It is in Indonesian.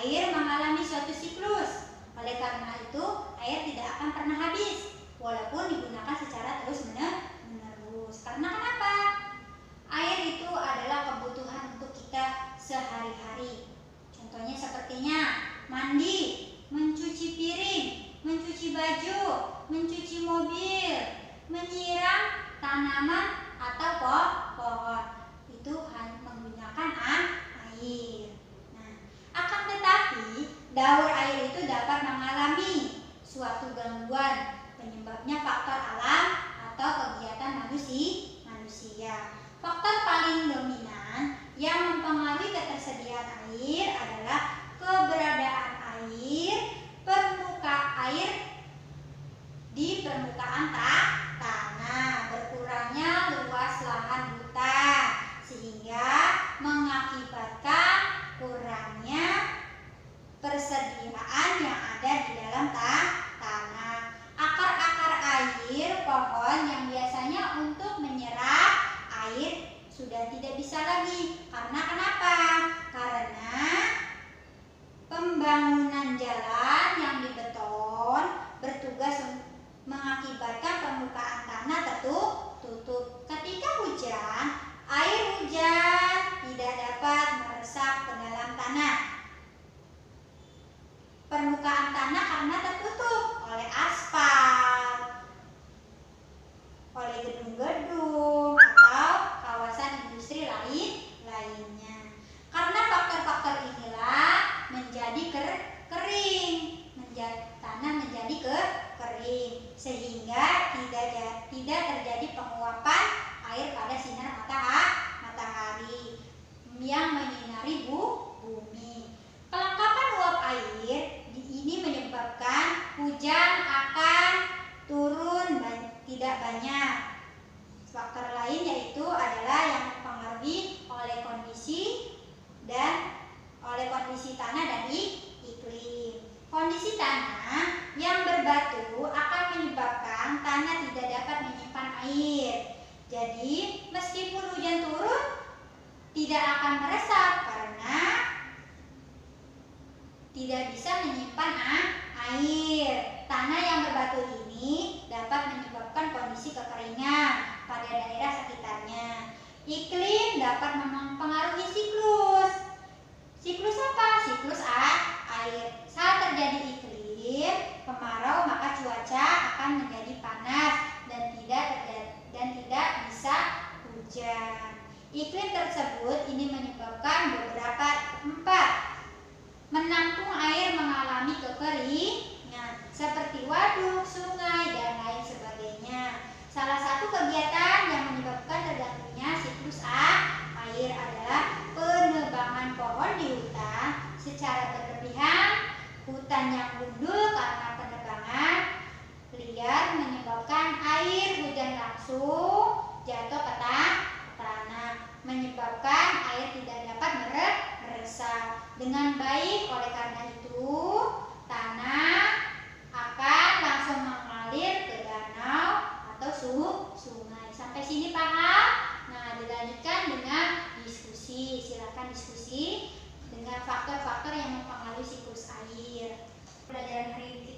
Air mengalami suatu siklus. Oleh karena itu, air tidak akan pernah habis, walaupun digunakan secara terus-menerus. Karena kenapa? Air itu adalah kebutuhan untuk kita sehari-hari. Contohnya sepertinya mandi, mencuci piring, mencuci baju, mencuci mobil, menyiram tanaman atau pohon. Itu menggunakan air. Nah, akan tetapi daur air itu dapat mengalami suatu gangguan, penyebabnya faktor alam atau kegiatan manusia. Faktor paling dominan yang mempengaruhi ketersediaan air adalah keberadaan air di permukaan tanah, berkurangnya luas lahan hutan, sehingga mengakibatkan kurangnya persediaan yang ada di dalam tanah. Akar-akar air pohon yang biasanya untuk menyerap air sudah tidak bisa lagi. Karena kenapa? Karena pembangunan jalan yang dibeton bertugas mengakibatkan permukaan tanah tertutup. Ketika hujan, air hujan tidak dapat meresap ke dalam tanah. Permukaan tanah karena tertutup oleh aspal, oleh gedung-gedung atau kawasan industri lainnya. Karena faktor-faktor inilah menjadi kering, tanah menjadi kering, sehingga tidak terjadi penguapan air pada sinar matahari yang menyinari bumi. Kelengkapan uap air ini menyebabkan hujan akan turun tidak banyak. Faktor lain yaitu adalah yang dipengaruhi oleh kondisi tanah dan iklim. Kondisi tanah yang berbatu akan menyebabkan tanah tidak dapat menyimpan air. Jadi, meskipun hujan turun, tidak akan meresap karena tidak bisa menyimpan air. Tanah yang berbatu ini dapat menyebabkan kondisi kekeringan pada daerah sekitarnya. Iklim dapat mempengaruhi siklus. Siklus apa? Siklus air. Saat terjadi iklim kemarau, maka cuaca akan menjadi panas dan tidak bisa hujan. Iklim tersebut ini menyebabkan beberapa menampung air mengalami kekeringan seperti waduk, sungai, dan lain sebagainya. Salah satu kegiatan yang menyebabkan terganggunya siklus air adalah penebangan pohon di hutan secara berlebihan. Hutan yang gundul karena penebangan liar menyebabkan air hujan langsung jatuh ke tanah, menyebabkan air tidak dapat meresap dengan baik. Oleh karena itu, tanah akan langsung mengalir ke danau atau sungai. Sampai sini paham? Nah, dilanjutkan dengan diskusi. Silakan diskusi dengan faktor-faktor yang mempengaruhi siklus air. Pelajaran hari ini